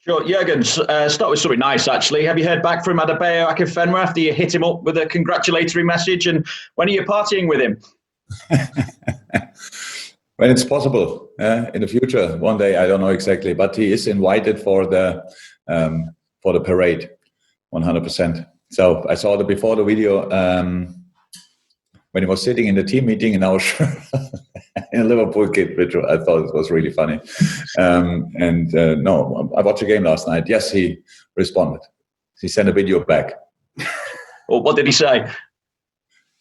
Sure, Jurgen, start with something nice, actually. Have you heard back from Adebayo Akinfenwa after you hit him up with a congratulatory message? And when are you partying with him? When it's possible, in the future, one day, I don't know exactly, but he is invited for the parade, 100%. So I saw before the video when he was sitting in the team meeting in our shirt in a Liverpool kit, which I thought it was really funny. No, I watched the game last night. Yes, he responded. He sent a video back. Well, what did he say?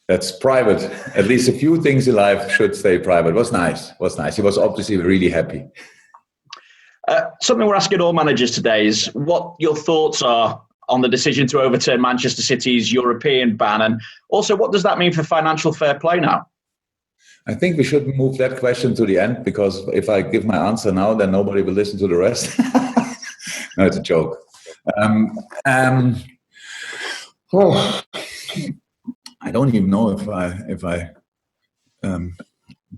That's private. At least a few things in life should stay private. It was nice. He was obviously really happy. Something we're asking all managers today is what your thoughts are on the decision to overturn Manchester City's European ban, and also what does that mean for financial fair play now? I think we should move that question to the end, because if I give my answer now, then nobody will listen to the rest. No, it's a joke. I don't even know if I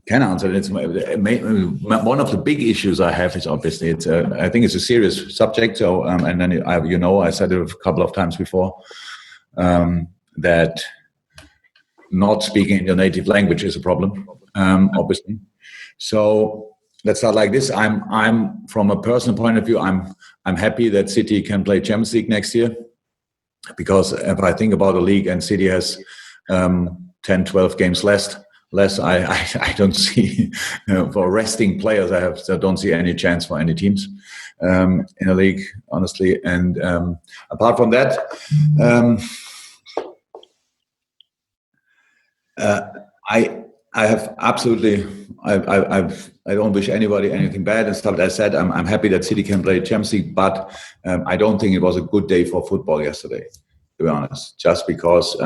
can answer it. One of the big issues I have is obviously I think it's a serious subject. So and then I said it a couple of times before that not speaking in your native language is a problem, obviously. So let's start like this. I'm from a personal point of view, I'm happy that City can play Champions League next year, because if I think about the league and City has 10-12 games less, I don't see for resting players. I don't see any chance for any teams in the league, honestly. And apart from that, I have absolutely. I don't wish anybody anything bad and stuff. As I said, I'm happy that City can play Champions League, but I don't think it was a good day for football yesterday, to be honest. Just because.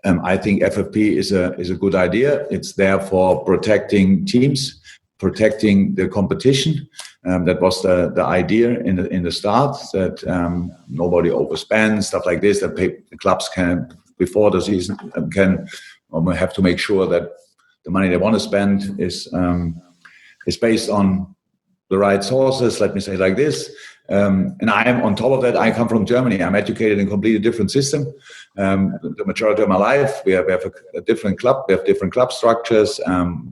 I think FFP is a good idea. It's there for protecting teams, protecting the competition. That was the idea in the start, that nobody overspends, stuff like this. That the clubs can, before the season, have to make sure that the money they want to spend is based on the right sources. Let me say it like this. And I am on top of that. I come from Germany. I'm educated in a completely different system. The majority of my life, we have a different club. We have different club structures.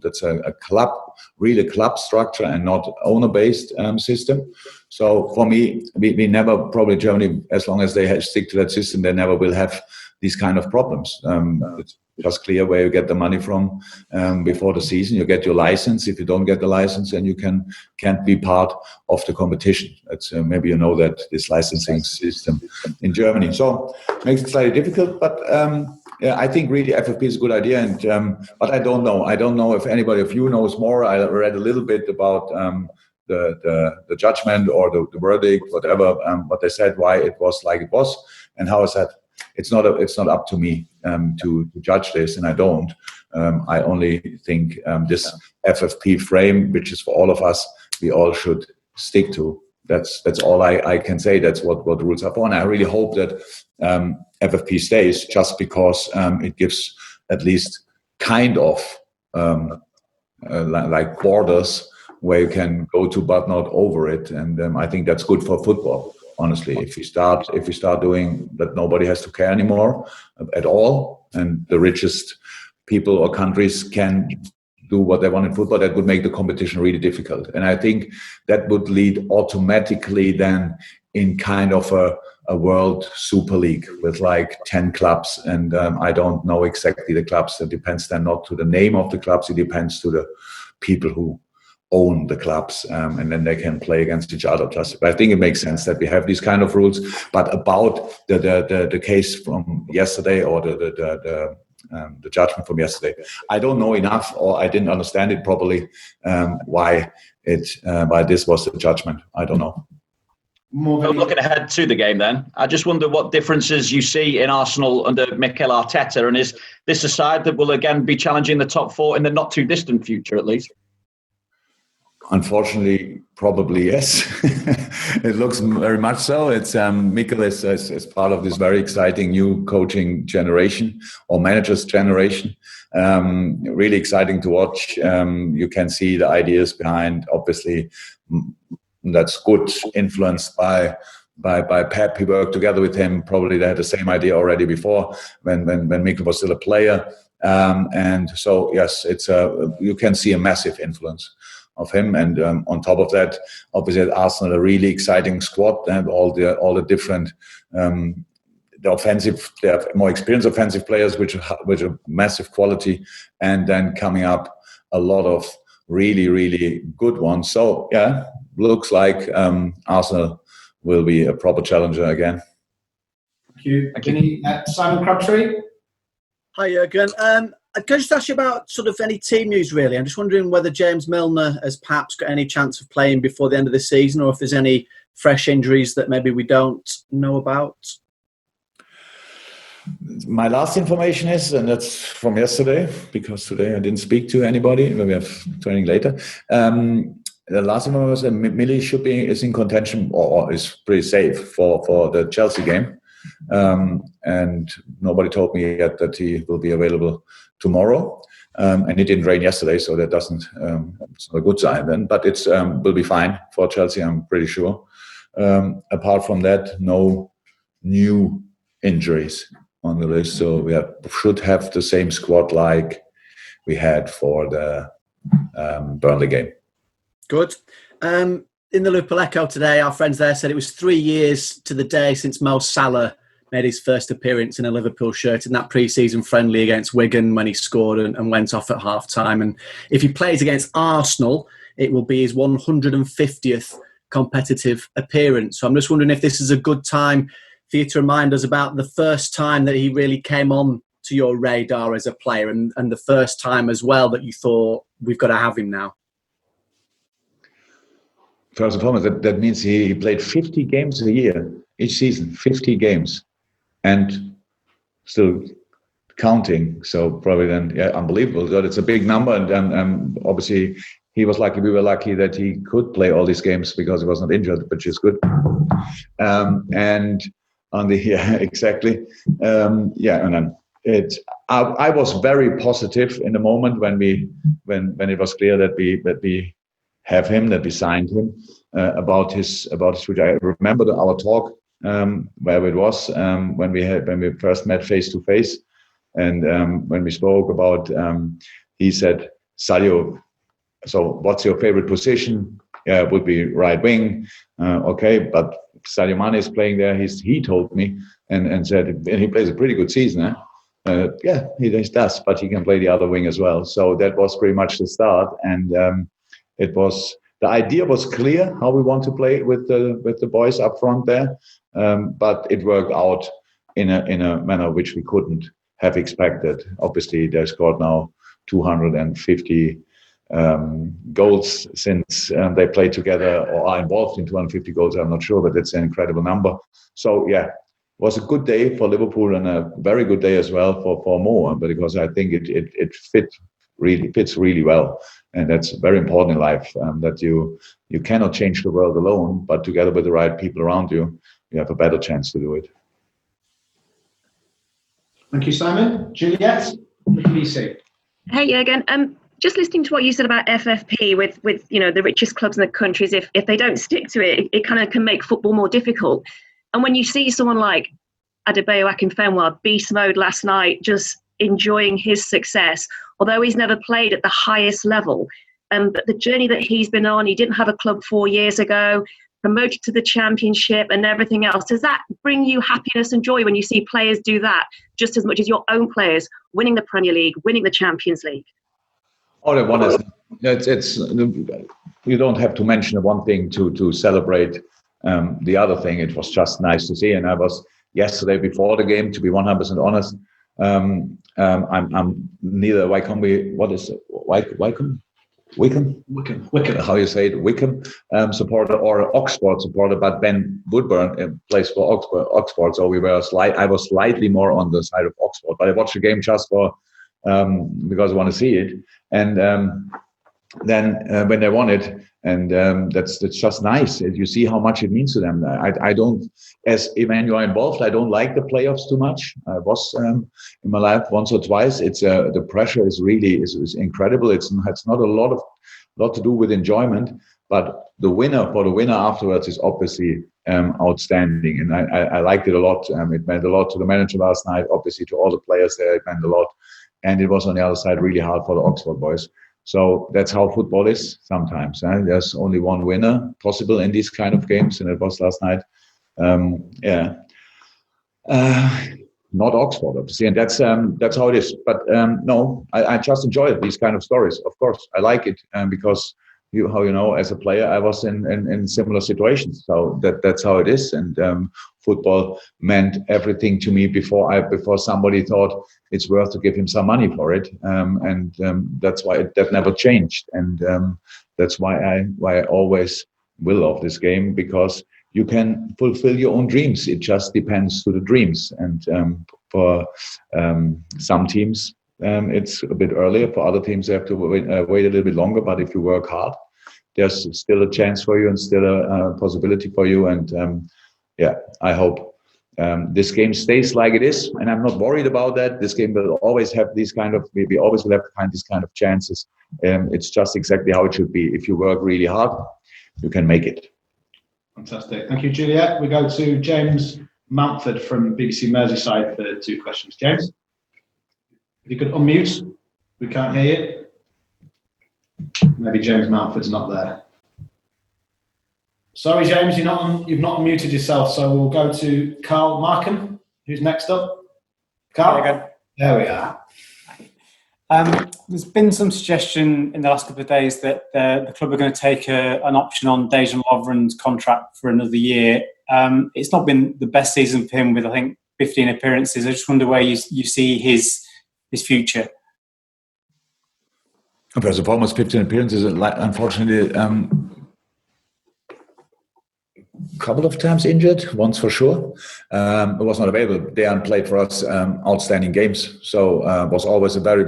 That's a club, really club structure, and not owner-based system. So for me, we never, probably Germany, as long as they stick to that system, they never will have these kind of problems. It's just clear where you get the money from before the season. You get your license. If you don't get the license, then you can't be part of the competition. That's maybe you know that this licensing system in Germany. So it makes it slightly difficult, but yeah, I think really FFP is a good idea. And but I don't know. I don't know if anybody of you knows more. I read a little bit about the judgment or the verdict, whatever. What they said, why it was like it was, and how is that. It's not up to me to judge this, and I don't. I only think this FFP frame, which is for all of us, we all should stick to. That's all I can say. That's what the rules are for, and I really hope that FFP stays, just because it gives at least kind of like borders where you can go to, but not over it. And I think that's good for football. Honestly, if we start doing that, nobody has to care anymore at all, and the richest people or countries can do what they want in football, that would make the competition really difficult. And I think that would lead automatically then in kind of a world super league with like 10 clubs. And I don't know exactly the clubs. It depends then not to the name of the clubs. It depends to the people who own the clubs, and then they can play against each other. But I think it makes sense that we have these kind of rules. But about the case from yesterday, or the judgment from yesterday, I don't know enough, or I didn't understand it properly. Why this was the judgment? I don't know. Well, looking ahead to the game, then, I just wonder what differences you see in Arsenal under Mikel Arteta, and is this a side that will again be challenging the top four in the not too distant future, at least? Unfortunately, probably yes. It looks very much so. It's Mikel is part of this very exciting new coaching generation, or managers generation. Really exciting to watch. You can see the ideas behind. Obviously, that's good, influenced by Pep. He worked together with him. Probably they had the same idea already before when Mikel was still a player. And so, yes, it's you can see a massive influence of him. And on top of that, obviously at Arsenal, a really exciting squad. They have all the different the offensive. They have more experienced offensive players, which are massive quality, and then coming up a lot of really, really good ones. So yeah, looks like Arsenal will be a proper challenger again. Thank you. Simon Crabtree. Hi, Jurgen. Can I just ask you about sort of any team news, really? I'm just wondering whether James Milner has perhaps got any chance of playing before the end of the season, or if there's any fresh injuries that maybe we don't know about. My last information is, and that's from yesterday, because today I didn't speak to anybody. We have training later. The last information was that Millie is in contention or is pretty safe for the Chelsea game. And nobody told me yet that he will be available tomorrow. And it didn't rain yesterday, so that doesn't, it's not a good sign then. But it's will be fine for Chelsea, I'm pretty sure. Apart from that, no new injuries on the list. So we should have the same squad like we had for the Burnley game. Good. In the Liverpool Echo today, our friends there said it was 3 years to the day since Mo Salah made his first appearance in a Liverpool shirt in that pre-season friendly against Wigan when he scored and went off at half-time. And if he plays against Arsenal, it will be his 150th competitive appearance. So I'm just wondering if this is a good time for you to remind us about the first time that he really came on to your radar as a player and the first time as well that you thought, we've got to have him now. First and foremost, that means he played 50 games a year, each season, 50 games. And still counting. So probably then, yeah, unbelievable. So it's a big number. And obviously he was lucky. We were lucky that he could play all these games because he was not injured, which is good. And on the, yeah, exactly. Yeah, and then I was very positive in the moment when it was clear that we have him, that we signed him, about his future. I remember our talk where it was when we first met face to face, and when we spoke about, he said, Sadio, so what's your favorite position? Yeah, it would be right wing. Okay, but Sadio Mane is playing there. He told me and said, and he plays a pretty good season. Yeah, he does, but he can play the other wing as well. So that was pretty much the start, and the idea was clear how we want to play with the boys up front there, but it worked out in a manner which we couldn't have expected. Obviously, they scored now 250 goals since they played together or are involved in 250 goals. I'm not sure, but it's an incredible number. So yeah, it was a good day for Liverpool and a very good day as well for Mo, but because I think it fits really well. And that's very important in life, that you cannot change the world alone, but together with the right people around you, you have a better chance to do it. Thank you, Simon. Juliet, BBC. Hey, Jurgen. Just listening to what you said about FFP with the richest clubs in the countries, if they don't stick to it, it kind of can make football more difficult. And when you see someone like Adebayo Akinfenwa, beast mode last night, just enjoying his success, although he's never played at the highest level. But the journey that he's been on, he didn't have a club 4 years ago, promoted to the Championship and everything else. Does that bring you happiness and joy when you see players do that just as much as your own players winning the Premier League, winning the Champions League? All I want is, it's you don't have to mention one thing to celebrate the other thing. It was just nice to see. And I was yesterday before the game, to be 100% honest, I'm neither Wickham, how you say it, Wickham supporter or Oxford supporter, but Ben Woodburn plays for Oxford, so I was slightly more on the side of Oxford, but I watched the game just for because I want to see it, and then when they won it, and that's just nice. You see how much it means to them. I don't, as when you are involved, I don't like the playoffs too much. I was in my life once or twice. It's the pressure is really is incredible. It's not a lot to do with enjoyment, But the winner afterwards is obviously outstanding, and I liked it a lot. It meant a lot to the manager last night, obviously to all the players there. It meant a lot, and it was on the other side really hard for the Oxford boys. So that's how football is sometimes. There's only one winner possible in these kind of games, and it was last night. Not Oxford, obviously, and that's how it is. But no, I just enjoy these kind of stories. Of course, I like it because as a player, I was in similar situations. So that's how it is. And football meant everything to me before somebody thought it's worth to give him some money for it. And that's why that never changed. And that's why I always will love this game, because you can fulfill your own dreams. It just depends to the dreams. And for some teams, it's a bit earlier. For other teams, they have to wait a little bit longer. But if you work hard, there's still a chance for you and still a possibility for you. And I hope this game stays like it is. And I'm not worried about that. This game will always have these kind of, we always will have to find these kind of chances. It's just exactly how it should be. If you work really hard, you can make it. Fantastic. Thank you, Juliet. We go to James Mountford from BBC Merseyside for 2 questions. James, if you could unmute, we can't hear you. Maybe James Mountford's not there. Sorry, James, you've not unmuted yourself, so we'll go to Carl Markham, who's next up. Carl, there we are. There's been some suggestion in the last couple of days that the club are going to take an option on Dejan Lovren's contract for another year. It's not been the best season for him with, I think, 15 appearances. I just wonder where you see his future. First and foremost, 15 appearances, unfortunately, couple of times injured, once for sure. It was not available. Dejan played for us outstanding games, so was always a very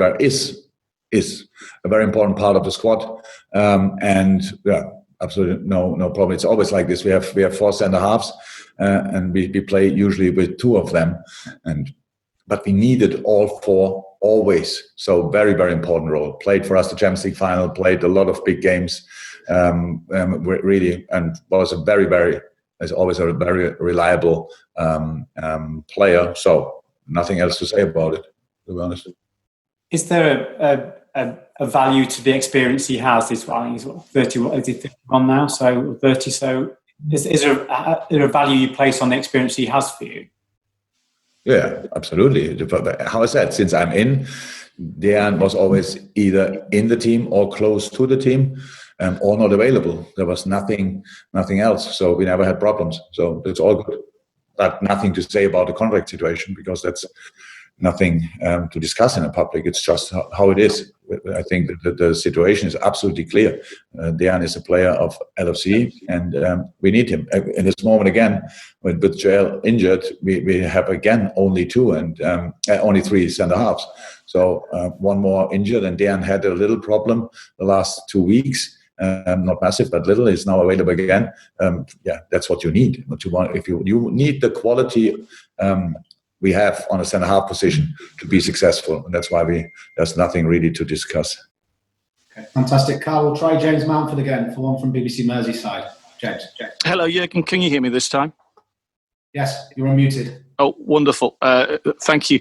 is a very important part of the squad. And absolutely no problem. It's always like this. We have 4 centre halves, and we play usually with 2 of them, but we needed all 4 always. So very, very important role. Played for us the Champions League final. Played a lot of big games. Really, and was is always a very reliable player. So nothing else to say about it, to be honest. Is there a value to the experience he has? He's 30. What is he, 31 now? So 30. So is there a value you place on the experience he has for you? Yeah, absolutely. How I said, since I'm in, Dejan was always either in the team or close to the team. Or not available. There was nothing else. So we never had problems. So it's all good. But nothing to say about the contract situation, because that's nothing to discuss in the public. It's just how it is. I think that the situation is absolutely clear. Dejan is a player of LFC, and we need him. In this moment again, with Joel injured, we have again only 2 and only 3 centre halves. So 1 more injured, and Dejan had a little problem the last 2 weeks. Not massive, but little, is now available again. That's what you need. What you want, if you need the quality we have on a centre half position to be successful, and that's why there's nothing really to discuss. Okay, fantastic, Carl. We'll try James Mountford again for one from BBC Merseyside. James. Hello, Jurgen. Can you hear me this time? Yes, you're unmuted. Oh, wonderful. Thank you.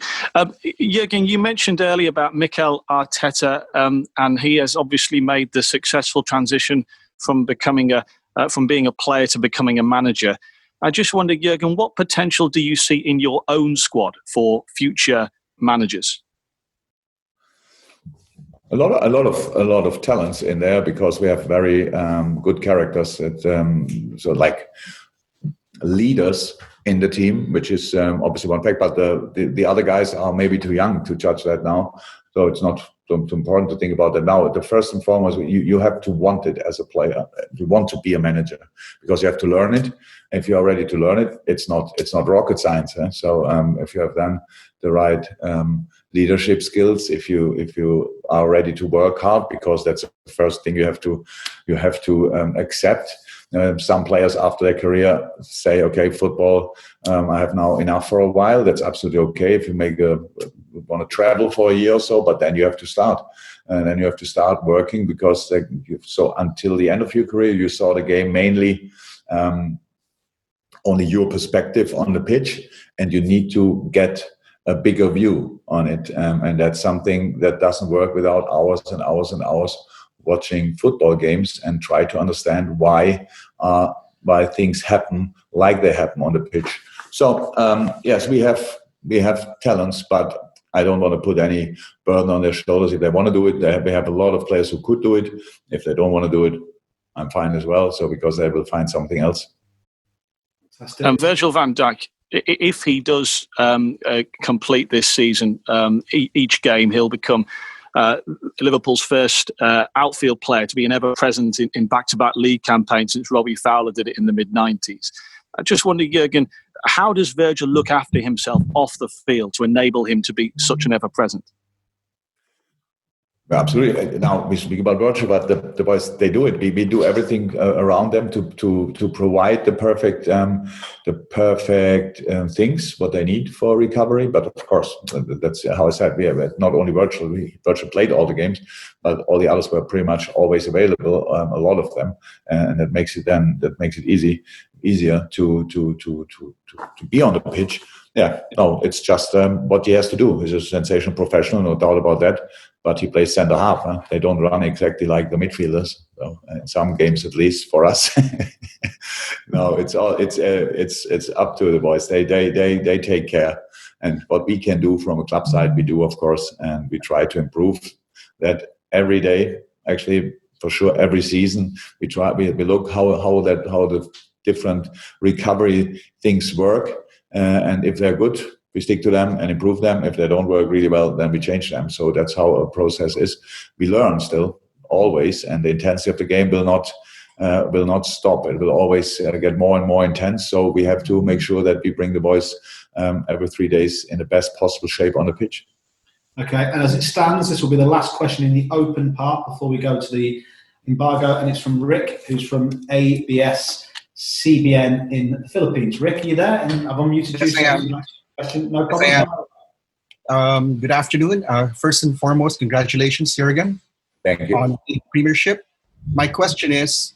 Jurgen, you mentioned earlier about Mikel Arteta, and he has obviously made the successful transition from being a player to becoming a manager. I just wonder, Jurgen, what potential do you see in your own squad for future managers? A lot of talents in there, because we have very good characters so like leaders in the team, which is obviously one fact, but the other guys are maybe too young to judge that now. So it's not too important to think about that now. The first and foremost, you have to want it as a player. You want to be a manager, because you have to learn it. If you are ready to learn it, it's not rocket science. So if you have done the right leadership skills, if you are ready to work hard, because that's the first thing you have to accept. Some players after their career say, okay, football, I have now enough for a while. That's absolutely okay if you want to travel for a year or so, but then you have to start and then you have to start working because so until the end of your career, you saw the game mainly only your perspective on the pitch, and you need to get a bigger view on it. And that's something that doesn't work without hours and hours and hours watching football games and try to understand why things happen like they happen on the pitch. So yes, we have talents, but I don't want to put any burden on their shoulders. If they want to do it, they have a lot of players who could do it. If they don't want to do it, I'm fine as well. So because they will find something else. Virgil van Dijk, if he does complete this season, each game he'll become Liverpool's first outfield player to be an ever-present in back-to-back league campaigns since Robbie Fowler did it in the mid-90s. I just wonder, Jurgen, how does Virgil look after himself off the field to enable him to be such an ever-present? Absolutely. Now we speak about Virgil, but the boys, they do it. We do everything around them to provide the perfect things what they need for recovery. But of course, that's how I said. We have not only Virgil. Virgil played all the games, but all the others were pretty much always available. A lot of them, and that makes it easier to be on the pitch. Yeah, no, it's just what he has to do. He's a sensational professional, no doubt about that. But he plays centre half. Huh? They don't run exactly like the midfielders. So in some games, at least for us. No, it's up to the boys. They take care. And what we can do from a club side, we do, of course, and we try to improve that every day. Actually, for sure, every season we try. We look how the different recovery things work, and if they're good, we stick to them and improve them. If they don't work really well, then we change them. So that's how our process is. We learn still always, and the intensity of the game will not stop. It will always get more and more intense. So we have to make sure that we bring the boys every 3 days in the best possible shape on the pitch. Okay, and as it stands, this will be the last question in the open part before we go to the embargo, and it's from Rick, who's from ABS-CBN in the Philippines. Rick, are you there? And I've unmuted you. Yes, I am. Question? No problem. Good afternoon. First and foremost, congratulations, Jurgen, Thank you. on the premiership. My question is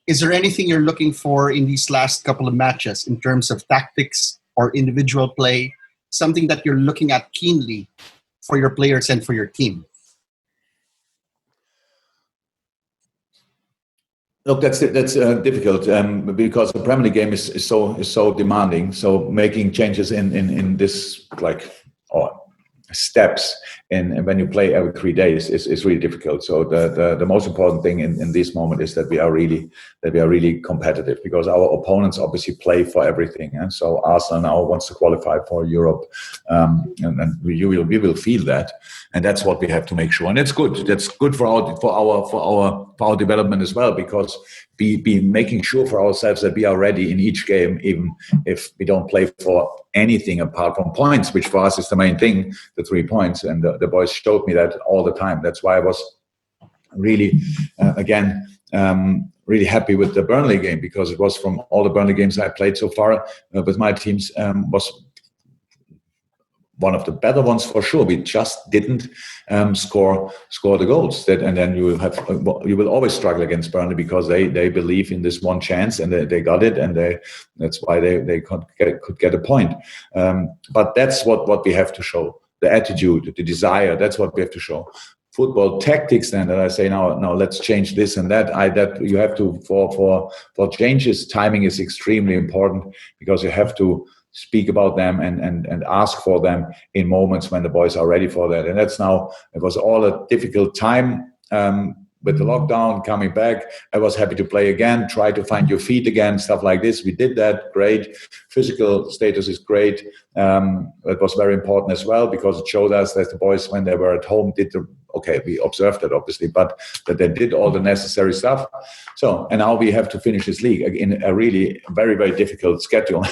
there anything you're looking for in these last couple of matches in terms of tactics or individual play, something that you're looking at keenly for your players and for your team? Look, that's difficult because the Premier League game is so demanding. So making changes in this steps and when you play every 3 days is really difficult. So the most important thing in this moment is that we are really competitive, because our opponents obviously play for everything. And so Arsenal now wants to qualify for Europe, and we will feel that, and that's what we have to make sure. And it's good. That's good for our development as well, because be making sure for ourselves that we are ready in each game, even if we don't play for anything apart from points, which for us is the main thing, the 3 points. And the boys showed me that all the time. That's why I was really, really happy with the Burnley game, because it was, from all the Burnley games I played so far with my teams, was one of the better ones for sure. We just didn't score the goals. And then you will always struggle against Burnley, because they believe in this one chance, and they got it, and that's why they could get a point. But that's what we have to show: the attitude, the desire. That's what we have to show. Football tactics, then, that I say now let's change this and that. That you have to for changes. Timing is extremely important, because you have to speak about them and ask for them in moments when the boys are ready for that. And that's now, it was all a difficult time with the lockdown coming back. I was happy to play again, try to find your feet again, stuff like this. We did that, great. Physical status is great. It was very important as well, because it showed us that the boys, when they were at home, we observed that obviously, but that they did all the necessary stuff. So, and now we have to finish this league in a really very, very difficult schedule.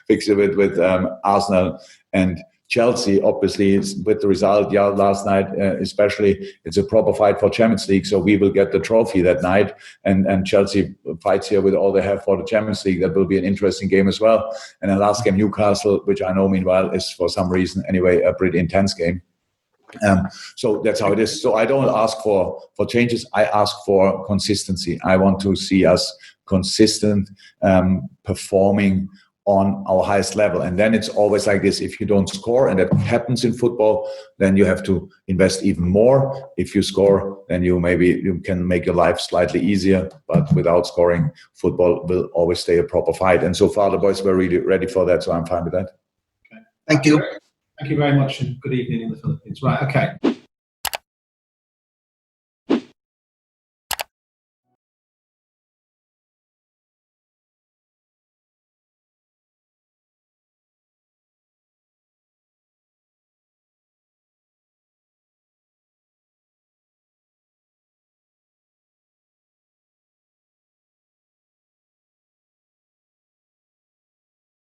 Fix it with Arsenal and Chelsea, obviously, with the result last night, especially, it's a proper fight for Champions League. So we will get the trophy that night, and Chelsea fights here with all they have for the Champions League. That will be an interesting game as well. And the last game, Newcastle, which I know meanwhile is, for some reason anyway, a pretty intense game. So that's how it is. So I don't ask for changes. I ask for consistency. I want to see us consistent, performing on our highest level. And then it's always like this. If you don't score, and that happens in football, then you have to invest even more. If you score, then you can make your life slightly easier. But without scoring, football will always stay a proper fight. And so far, the boys were really ready for that. So I'm fine with that. Thank you. Thank you very much, and good evening in the Philippines. Right, okay.